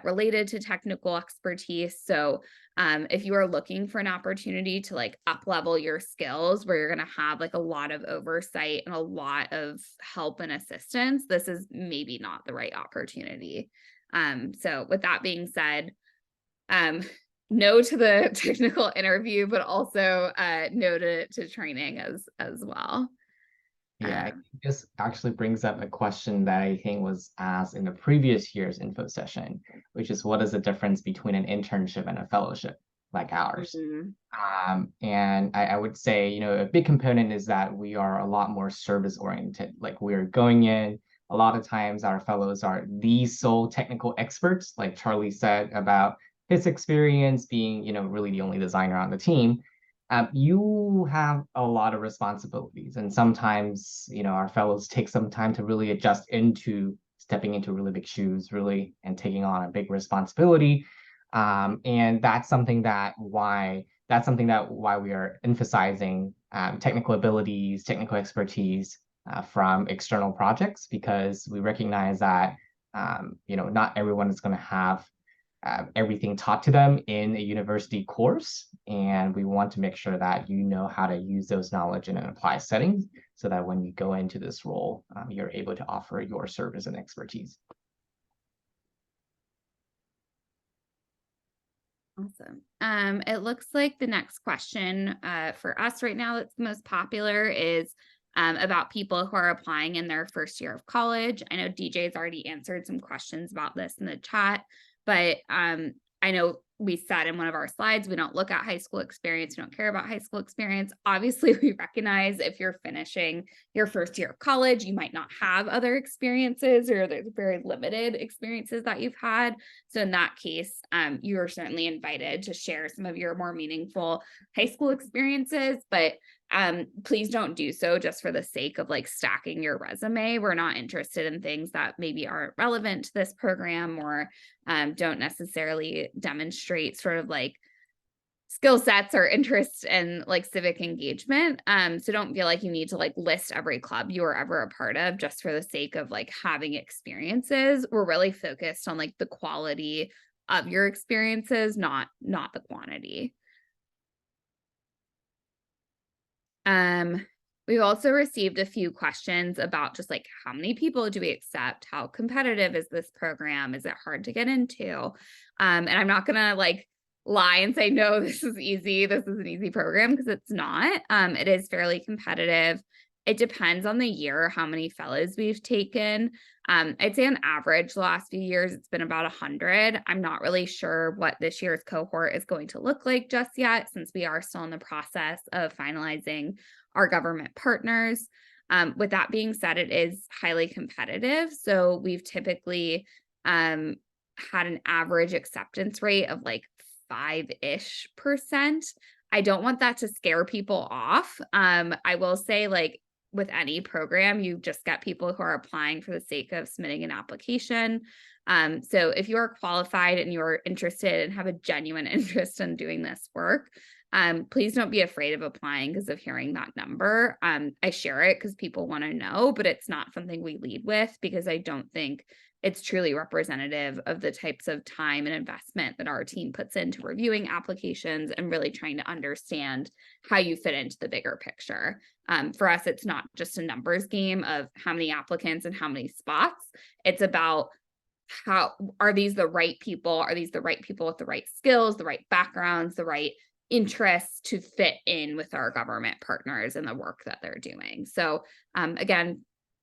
related to technical expertise. So if you are looking for an opportunity to like up level your skills, where you're going to have like a lot of oversight and a lot of help and assistance, this is maybe not the right opportunity. So with that being said, no to the technical interview, but also no to training as well. Yeah, I think this actually brings up a question that I think was asked in the previous year's info session, which is, what is the difference between an internship and a fellowship like ours? Mm-hmm. And I would say, a big component is that we are a lot more service oriented. Like, we're going in, a lot of times our fellows are the sole technical experts, like Charlie said about his experience being, really the only designer on the team. You have a lot of responsibilities, and sometimes, our fellows take some time to really adjust into stepping into really big shoes, really, and taking on a big responsibility. And that's something that why we are emphasizing technical abilities, technical expertise from external projects, because we recognize that not everyone is going to have everything taught to them in a university course, and we want to make sure that you know how to use those knowledge in an applied setting, so that when you go into this role, you're able to offer your service and expertise. Awesome. It looks like the next question for us right now that's the most popular is about people who are applying in their first year of college. I know DJ's already answered some questions about this in the chat, But I know we said in one of our slides, we don't look at high school experience. We don't care about high school experience. Obviously, we recognize if you're finishing your first year of college, you might not have other experiences, or there's very limited experiences that you've had. So in that case, you are certainly invited to share some of your more meaningful high school experiences, but please don't do so just for the sake of like stacking your resume. We're not interested in things that maybe aren't relevant to this program, or don't necessarily demonstrate sort of like skill sets or interests in like civic engagement. So don't feel like you need to like list every club you were ever a part of just for the sake of like having experiences. We're really focused on like the quality of your experiences, not the quantity. We've also received a few questions about just like, how many people do we accept? How competitive is this program? Is it hard to get into? And I'm not gonna like lie and say, no, this is easy. This is an easy program, because it's not. It is fairly competitive. It depends on the year, how many fellows we've taken. I'd say on average, the last few years, it's been about 100. I'm not really sure what this year's cohort is going to look like just yet, since we are still in the process of finalizing our government partners. With that being said, it is highly competitive. So we've typically had an average acceptance rate of like 5-ish%. I don't want that to scare people off. I will say, like, with any program, you just get people who are applying for the sake of submitting an application. So if you are qualified and you're interested and have a genuine interest in doing this work, please don't be afraid of applying because of hearing that number. I share it because people want to know, but it's not something we lead with, because I don't think it's truly representative of the types of time and investment that our team puts into reviewing applications and really trying to understand how you fit into the bigger picture. For us, it's not just a numbers game of how many applicants and how many spots. It's about, how are these the right people? Are these the right people with the right skills, the right backgrounds, the right interests to fit in with our government partners and the work that they're doing? So again,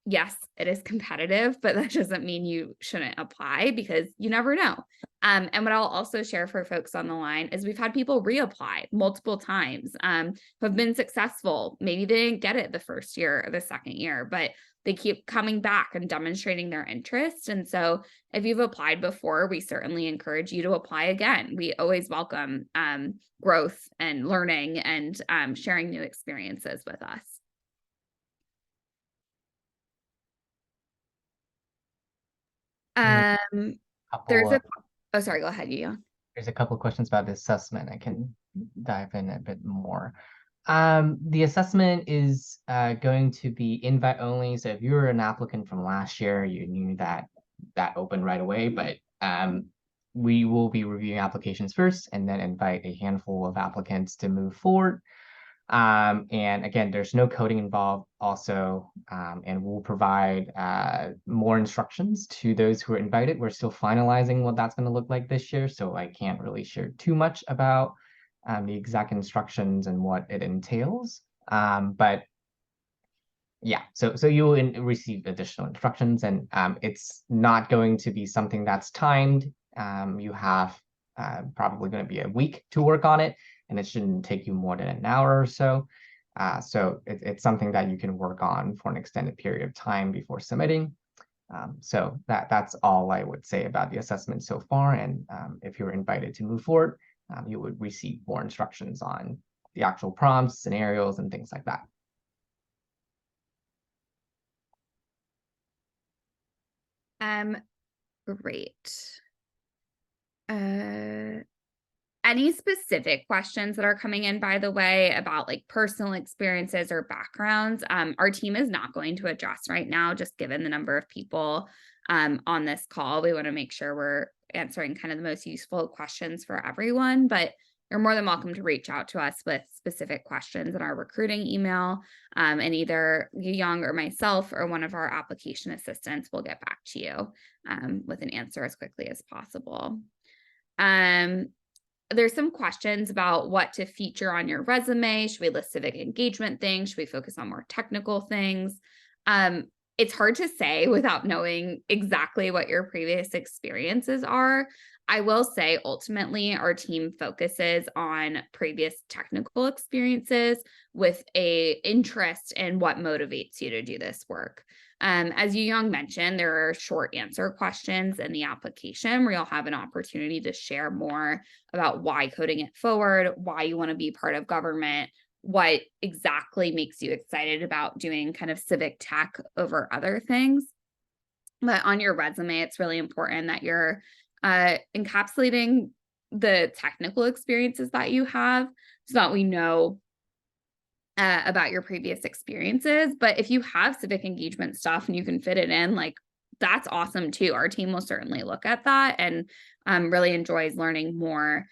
yes, it is competitive, but that doesn't mean you shouldn't apply, because you never know. And what I'll also share for folks on the line is we've had people reapply multiple times, who have been successful. Maybe they didn't get it the first year or the second year, but they keep coming back and demonstrating their interest. And so if you've applied before, we certainly encourage you to apply again. We always welcome growth and learning and sharing new experiences with us. Oh, sorry, go ahead, Yu. There's a couple of questions about the assessment. I can dive in a bit more. The assessment is going to be invite only. So if you were an applicant from last year, you knew that opened right away, but we will be reviewing applications first and then invite a handful of applicants to move forward. And again, there's no coding involved also, and we'll provide more instructions to those who are invited. We're still finalizing what that's going to look like this year, so I can't really share too much about the exact instructions and what it entails. But yeah, so you will receive additional instructions, and it's not going to be something that's timed. You have probably going to be a week to work on it, and it shouldn't take you more than an hour or so. So it's something that you can work on for an extended period of time before submitting. So that's all I would say about the assessment so far. And if you're invited to move forward, you would receive more instructions on the actual prompts, scenarios, and things like that. Great. Any specific questions that are coming in, by the way, about like personal experiences or backgrounds, our team is not going to address right now, just given the number of people on this call. We want to make sure we're answering kind of the most useful questions for everyone, but you're more than welcome to reach out to us with specific questions in our recruiting email, and either Yu Young or myself or one of our application assistants will get back to you with an answer as quickly as possible. There's some questions about what to feature on your resume. Should we list civic engagement things? Should we focus on more technical things? It's hard to say without knowing exactly what your previous experiences are. I will say ultimately our team focuses on previous technical experiences with a interest in what motivates you to do this work. As Yu Young mentioned, there are short answer questions in the application where you'll have an opportunity to share more about why coding it forward, why you want to be part of government, what exactly makes you excited about doing kind of civic tech over other things. But on your resume, it's really important that you're encapsulating the technical experiences that you have so that we know about your previous experiences. But if you have civic engagement stuff and you can fit it in, like that's awesome too. Our team will certainly look at that and really enjoys learning more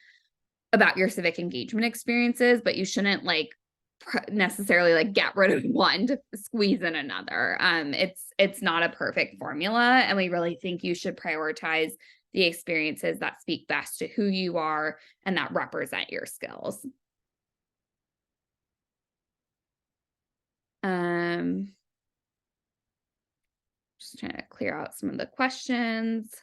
about your civic engagement experiences, but you shouldn't like necessarily like get rid of one to squeeze in another. It's not a perfect formula, and we really think you should prioritize the experiences that speak best to who you are and that represent your skills. Just trying to clear out some of the questions.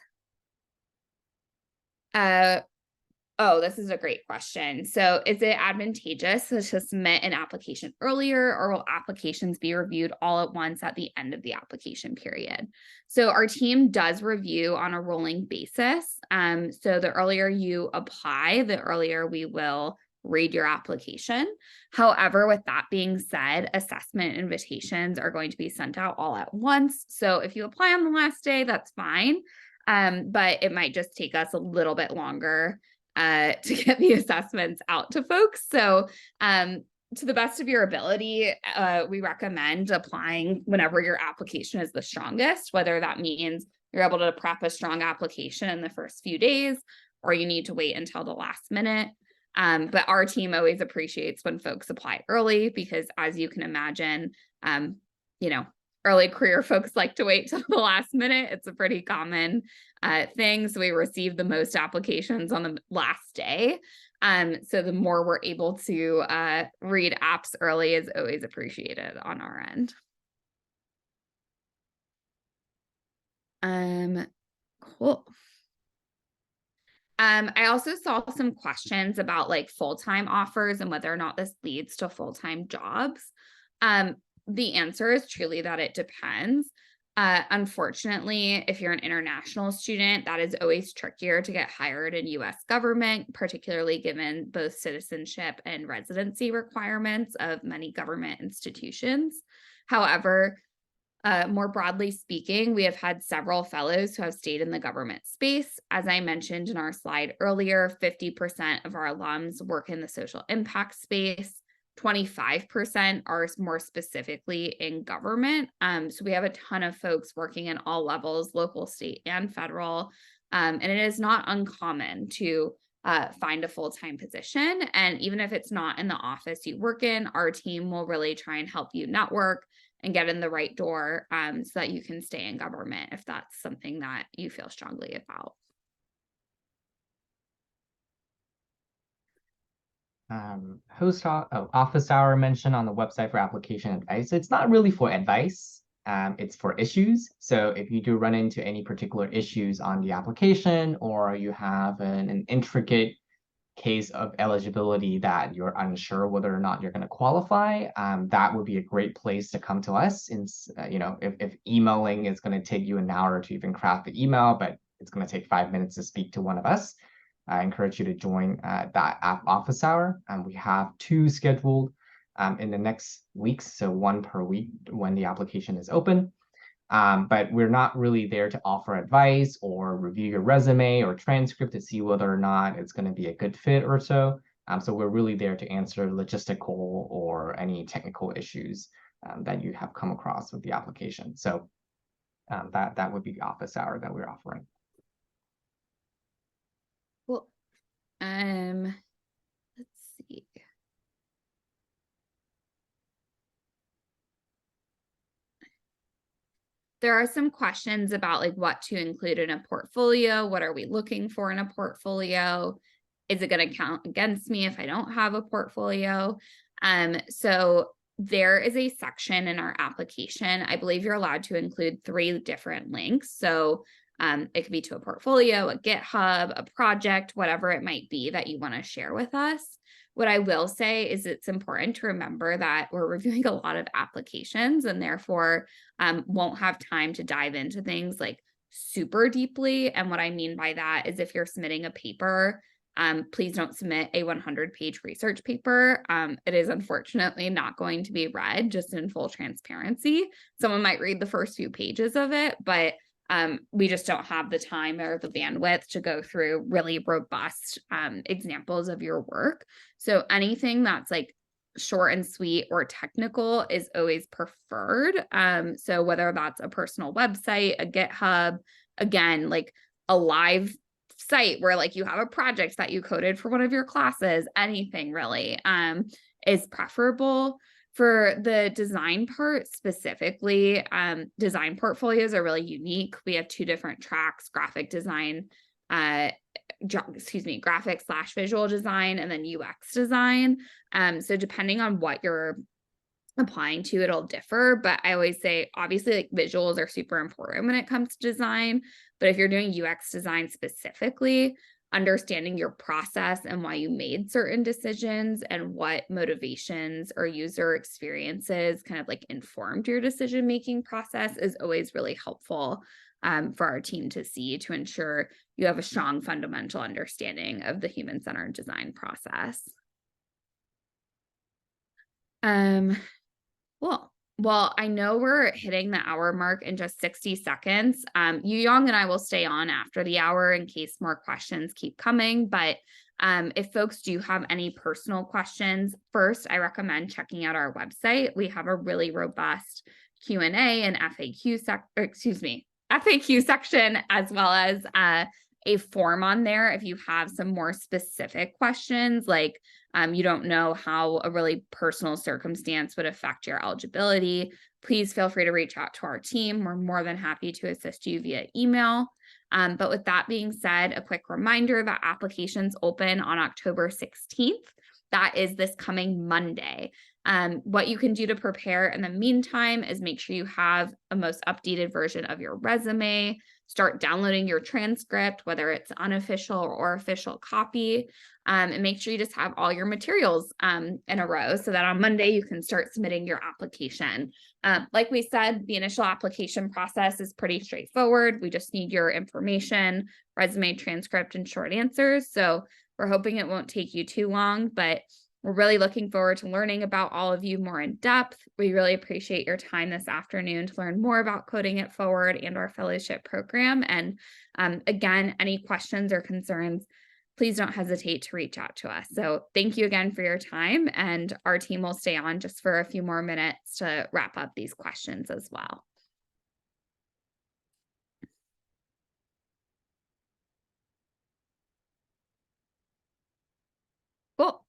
Oh, this is a great question. So is it advantageous to submit an application earlier, or will applications be reviewed all at once at the end of the application period? So our team does review on a rolling basis. So the earlier you apply, the earlier we will read your application. However, with that being said, assessment invitations are going to be sent out all at once. So if you apply on the last day, that's fine. But it might just take us a little bit longer to get the assessments out to folks. So to the best of your ability, we recommend applying whenever your application is the strongest, whether that means you're able to prep a strong application in the first few days, or you need to wait until the last minute. But our team always appreciates when folks apply early because, as you can imagine, early career folks like to wait till the last minute. It's a pretty common thing. So we receive the most applications on the last day. So the more we're able to read apps early is always appreciated on our end. Cool. I also saw some questions about like full-time offers and whether or not this leads to full-time jobs. The answer is truly that it depends. Unfortunately, if you're an international student, that is always trickier to get hired in US government, particularly given both citizenship and residency requirements of many government institutions. However, more broadly speaking, we have had several fellows who have stayed in the government space. As I mentioned in our slide earlier, 50% of our alums work in the social impact space. 25% are more specifically in government. So we have a ton of folks working in all levels, local, state, and federal. And it is not uncommon to find a full-time position. And even if it's not in the office you work in, our team will really try and help you network and get in the right door so that you can stay in government if that's something that you feel strongly about. Office hour mentioned on the website for application advice. It's not really for advice. It's for issues. So if you do run into any particular issues on the application, or you have an intricate case of eligibility that you're unsure whether or not you're going to qualify, that would be a great place to come to us. If emailing is going to take you an hour to even craft the email, but it's going to take 5 minutes to speak to one of us, I encourage you to join that office hour. We have 2 scheduled in the next weeks, so 1 per week when the application is open. But we're not really there to offer advice or review your resume or transcript to see whether or not it's going to be a good fit or so. So we're really there to answer logistical or any technical issues that you have come across with the application. So that would be the office hour that we're offering. Cool. Let's see. There are some questions about like what to include in a portfolio. What are we looking for in a portfolio? Is it going to count against me if I don't have a portfolio? So there is a section in our application. I believe you're allowed to include 3 different links. So It could be to a portfolio, a GitHub, a project, whatever it might be that you want to share with us. What I will say is it's important to remember that we're reviewing a lot of applications and therefore won't have time to dive into things like super deeply. And what I mean by that is if you're submitting a paper, please don't submit a 100-page research paper. It is unfortunately not going to be read, just in full transparency. Someone might read the first few pages of it, but we just don't have the time or the bandwidth to go through really robust examples of your work. So anything that's like short and sweet or technical is always preferred. So whether that's a personal website, a GitHub, again, like a live site where like you have a project that you coded for one of your classes, anything really is preferable. For the design part specifically, design portfolios are really unique. We have two different tracks: graphic design, graphic/visual design, and then UX design. So depending on what you're applying to, it'll differ. But I always say, obviously, like visuals are super important when it comes to design. But if you're doing UX design specifically, understanding your process and why you made certain decisions and what motivations or user experiences kind of like informed your decision-making process is always really helpful for our team to see, to ensure you have a strong fundamental understanding of the human-centered design process. Cool. Well, I know we're hitting the hour mark in just 60 seconds. Yu-Yong and I will stay on after the hour in case more questions keep coming. But if folks do have any personal questions, first, I recommend checking out our website. We have a really robust Q&A and FAQ section, as well as a form on there if you have some more specific questions, like you don't know how a really personal circumstance would affect your eligibility. Please feel free to reach out to our team. We're more than happy to assist you via email. But with that being said, a quick reminder that applications open on October 16th. That is this coming Monday. What you can do to prepare in the meantime is make sure you have a most updated version of your resume. Start downloading your transcript, whether it's unofficial or official copy, and make sure you just have all your materials in a row so that on Monday you can start submitting your application. Like we said, the initial application process is pretty straightforward. We just need your information, resume, transcript, and short answers. So we're hoping it won't take you too long, but we're really looking forward to learning about all of you more in depth. We really appreciate your time this afternoon to learn more about Coding It Forward and our fellowship program. And again, any questions or concerns, please don't hesitate to reach out to us. So thank you again for your time, and our team will stay on just for a few more minutes to wrap up these questions as well. Cool.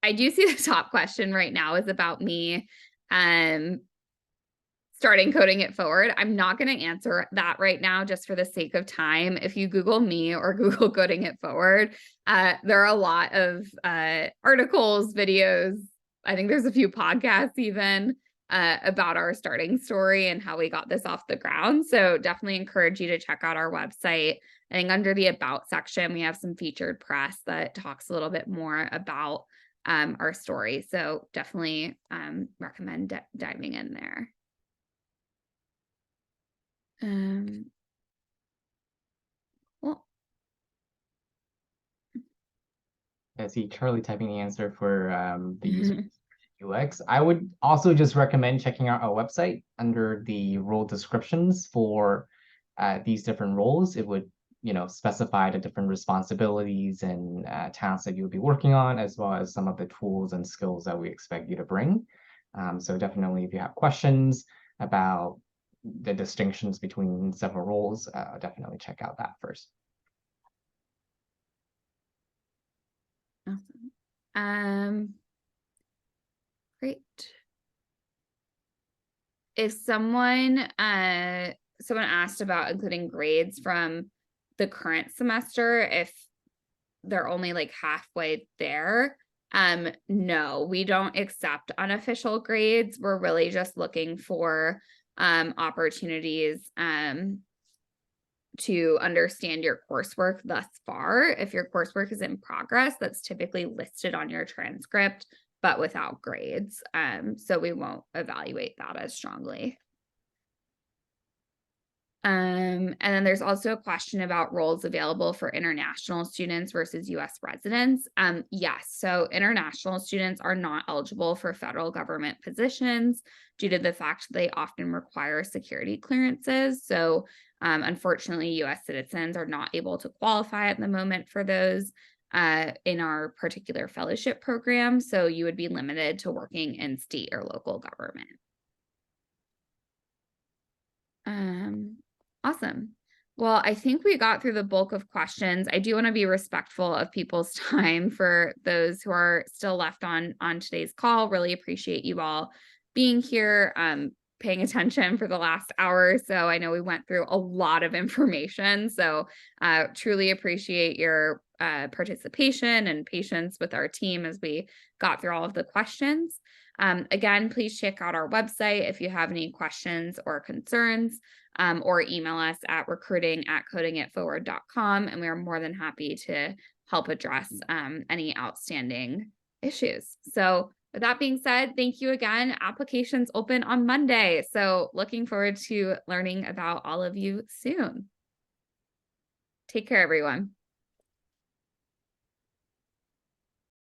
I do see the top question right now is about me starting Coding It Forward. I'm not going to answer that right now just for the sake of time. If you Google me or Google Coding It Forward, there are a lot of articles, videos. I think there's a few podcasts even about our starting story and how we got this off the ground. So definitely encourage you to check out our website. I think under the About section, we have some featured press that talks a little bit more about our story. So definitely recommend diving in there. Cool. I see Charlie typing the answer for the user UX. I would also just recommend checking out our website under the role descriptions for these different roles. It would, specify the different responsibilities and tasks that you'll be working on, as well as some of the tools and skills that we expect you to bring. So definitely, if you have questions about the distinctions between several roles, definitely check out that first. Awesome. Great. If someone asked about including grades from the current semester, if they're only like halfway there, no, we don't accept unofficial grades. We're really just looking for opportunities to understand your coursework thus far. If your coursework is in progress, that's typically listed on your transcript, but without grades. So we won't evaluate that as strongly. And then there's also a question about roles available for international students versus US residents. Yes, so international students are not eligible for federal government positions due to the fact that they often require security clearances. So unfortunately, US citizens are not able to qualify at the moment for those in our particular fellowship program. So you would be limited to working in state or local government. Awesome. Well, I think we got through the bulk of questions. I do want to be respectful of people's time for those who are still left on today's call. Really appreciate you all being here, paying attention for the last hour. So I know we went through a lot of information. So truly appreciate your participation and patience with our team as we got through all of the questions. Again, please check out our website if you have any questions or concerns, or email us at recruiting@codingitforward.com, and we are more than happy to help address any outstanding issues. So with that being said, thank you again. Applications open on Monday. So looking forward to learning about all of you soon. Take care, everyone.